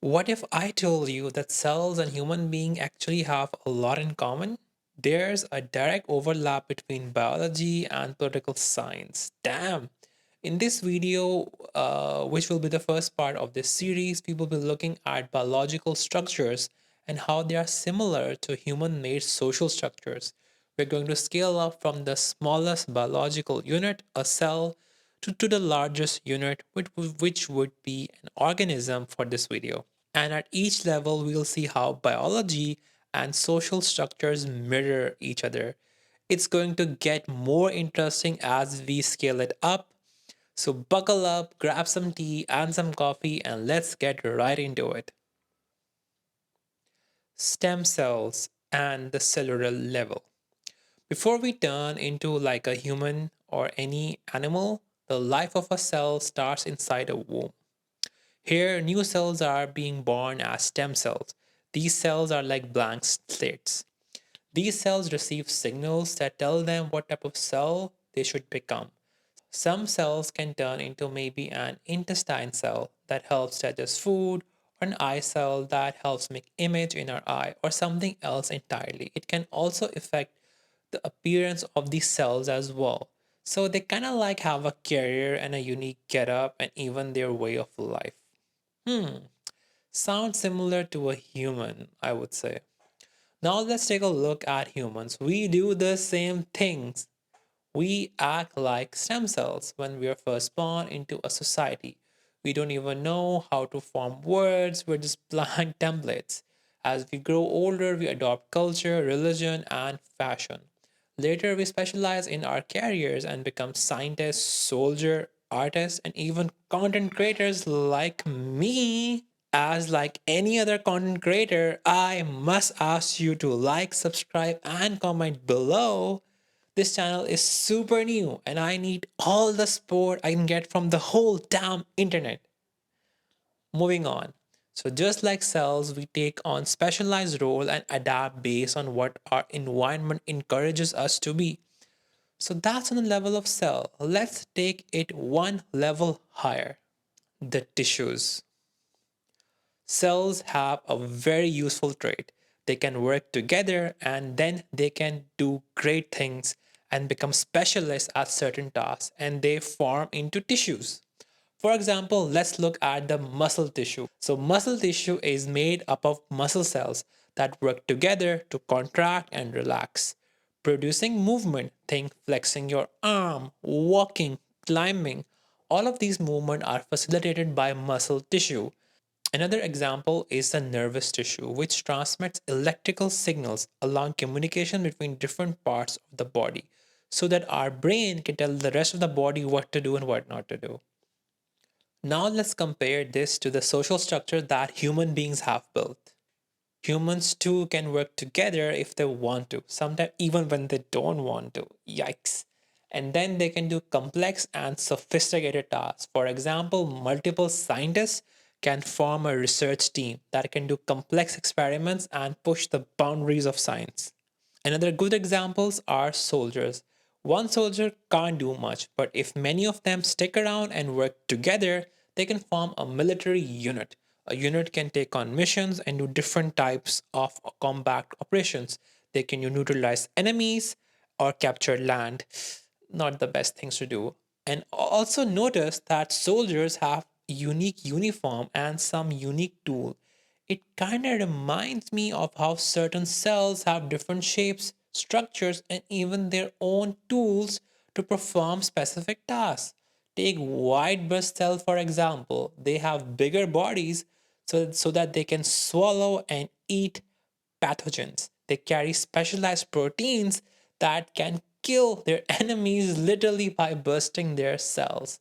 What if I told you that cells and human being actually have a lot in common? There's a direct overlap between biology and political science. Damn! In this video, which will be the first part of this series, we will be looking at biological structures and how they are similar to human made social structures. We're going to scale up from the smallest biological unit, a cell, to the largest unit, which would be an organism for this video. And at each level, we'll see how biology and social structures mirror each other. It's going to get more interesting as we scale it up. So, buckle up, grab some tea and some coffee, and let's get right into it. Stem cells and the cellular level. Before we turn into like a human or any animal, the life of a cell starts inside a womb. Here, new cells are being born as stem cells. These cells are like blank slates. These cells receive signals that tell them what type of cell they should become. Some cells can turn into maybe an intestine cell that helps digest food, or an eye cell that helps make image in our eye, or something else entirely. It can also affect the appearance of these cells as well. So they kind of like have a carrier and a unique getup and even their way of life. Hmm, sounds similar to a human, I would say. Now let's take a look at humans. We do the same things. We act like stem cells when we are first born into a society. We don't even know how to form words, we're just blank templates. As we grow older, we adopt culture, religion, and fashion. Later, we specialize in our careers and become scientists, soldier, artists, and even content creators like me. As like any other content creator, I must ask you to like, subscribe, and comment below. This channel is super new and I need all the support I can get from the whole damn internet. Moving on. So just like cells, we take on specialized role and adapt based on what our environment encourages us to be. So that's on the level of cell. Let's take it one level higher. The tissues. Cells have a very useful trait. They can work together and then they can do great things and become specialists at certain tasks and they form into tissues. For example, let's look at the muscle tissue. So, muscle tissue is made up of muscle cells that work together to contract and relax, producing movement. Think flexing your arm, walking, climbing. All of these movements are facilitated by muscle tissue. Another example is the nervous tissue, which transmits electrical signals, allowing communication between different parts of the body so that our brain can tell the rest of the body what to do and what not to do. Now, let's compare this to the social structure that human beings have built. Humans too can work together if they want to, sometimes even when they don't want to. Yikes. And then they can do complex and sophisticated tasks. For example, multiple scientists can form a research team that can do complex experiments and push the boundaries of science. Another good examples are soldiers. One soldier can't do much, but if many of them stick around and work together, they can form a military unit. A unit can take on missions and do different types of combat operations. They can neutralize enemies or capture land. Not the best things to do. And also notice that soldiers have unique uniform and some unique tool. It kind of reminds me of how certain cells have different shapes, structures, and even their own tools to perform specific tasks. Take white blood cell for example. They have bigger bodies so that they can swallow and eat pathogens. They carry specialized proteins that can kill their enemies literally by bursting their cells.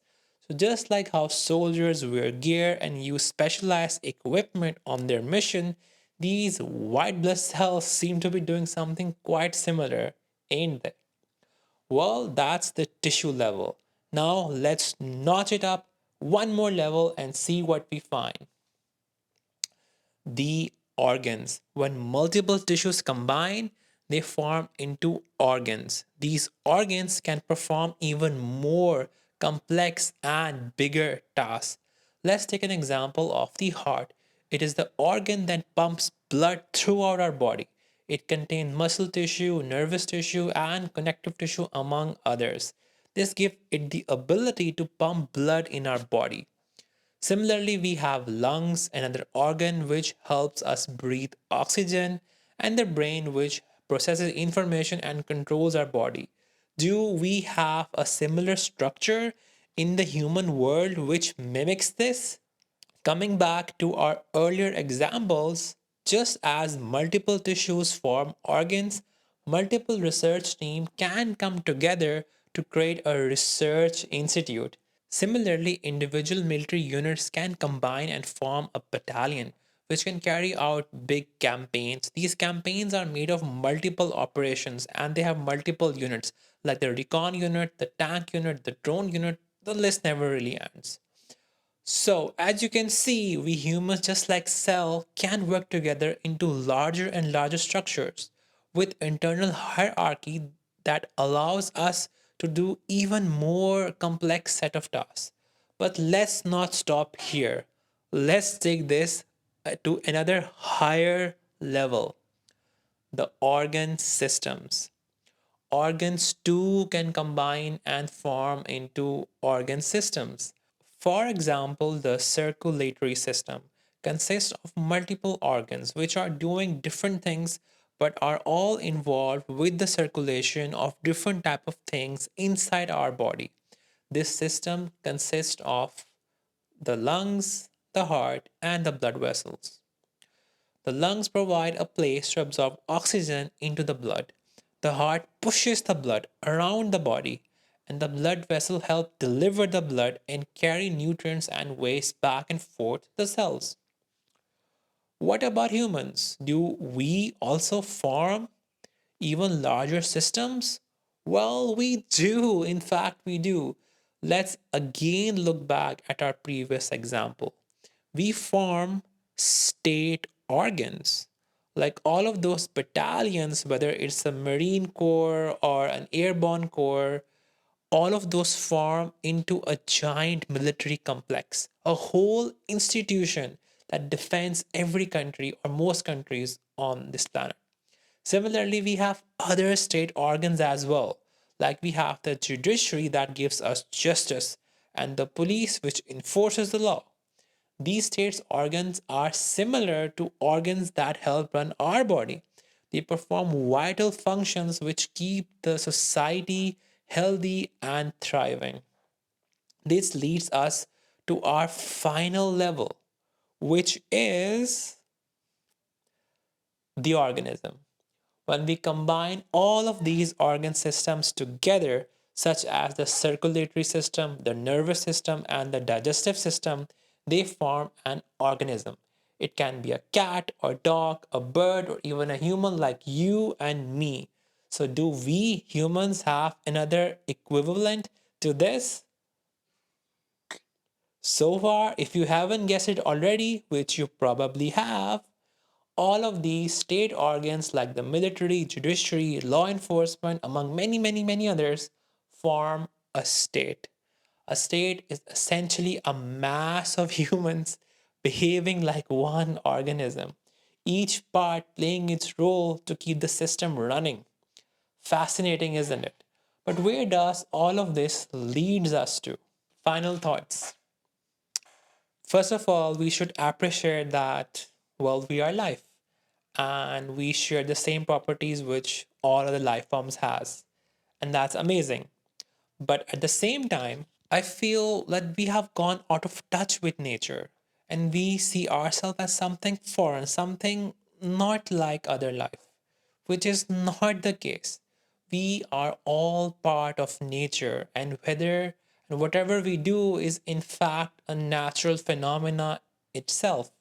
So, just like how soldiers wear gear and use specialized equipment on their mission, these white blood cells seem to be doing something quite similar, ain't they? Well, that's the tissue level. Now, let's notch it up one more level and see what we find. The organs. When multiple tissues combine, they form into organs. These organs can perform even more complex and bigger tasks. Let's take an example of the heart. It is the organ that pumps blood throughout our body. It contains muscle tissue, nervous tissue, and connective tissue, among others. This gives it the ability to pump blood in our body. Similarly, we have lungs, another organ which helps us breathe oxygen, and the brain which processes information and controls our body. Do we have a similar structure in the human world which mimics this? Coming back to our earlier examples, just as multiple tissues form organs, multiple research teams can come together to create a research institute. Similarly, individual military units can combine and form a battalion, which can carry out big campaigns. These campaigns are made of multiple operations and they have multiple units, like the recon unit, the tank unit, the drone unit. The list never really ends. So, as you can see, we humans, just like cell, can work together into larger and larger structures with internal hierarchy that allows us to do even more complex set of tasks. But let's not stop here. Let's take this to another higher level, the organ systems. Organs too can combine and form into organ systems. For example, the circulatory system consists of multiple organs which are doing different things but are all involved with the circulation of different type of things inside our body. This system consists of the lungs, the heart, and the blood vessels. The lungs provide a place to absorb oxygen into the blood. The heart pushes the blood around the body, and the blood vessel help deliver the blood and carry nutrients and waste back and forth to the cells. What about humans? Do we also form even larger systems? Well, we do. In fact, we do. Let's again look back at our previous example. We form state organs. Like all of those battalions, whether it's a Marine Corps or an airborne corps, all of those form into a giant military complex, a whole institution that defends every country or most countries on this planet. Similarly, we have other state organs as well. Like we have the judiciary that gives us justice, and the police which enforces the law. These states' organs are similar to organs that help run our body. They perform vital functions which keep the society healthy and thriving. This leads us to our final level, which is the organism. When we combine all of these organ systems together, such as the circulatory system, the nervous system, and the digestive system, they form an organism. It can be a cat or dog, a bird, or even a human like you and me. So, do we humans have another equivalent to this? So far, if you haven't guessed it already, which you probably have, all of these state organs, like the military, judiciary, law enforcement, among many, many, many others, form a state. A state is essentially a mass of humans behaving like one organism, each part playing its role to keep the system running. Fascinating, isn't it? But where does all of this leads us to? Final thoughts. First of all, we should appreciate that, well, we are life and we share the same properties which all other life forms has. And that's amazing. But at the same time, I feel that we have gone out of touch with nature and we see ourselves as something foreign, something not like other life, which is not the case. We are all part of nature, and whether and whatever we do is in fact a natural phenomena itself.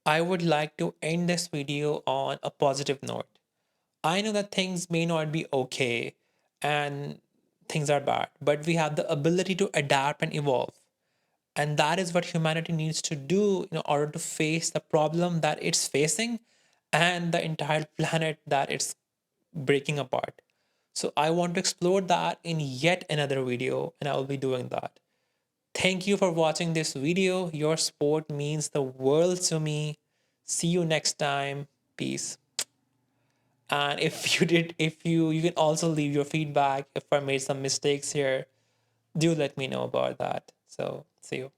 I would like to end this video on a positive note. I know that things may not be okay and things are bad, but we have the ability to adapt and evolve. And that is what humanity needs to do in order to face the problem that it's facing and the entire planet that it's breaking apart. So I want to explore that in yet another video, and I will be doing that. Thank you for watching this video. Your support means the world to me. See you next time. Peace. And if you did, if you can also leave your feedback if I made some mistakes here, do let me know about that. So see you.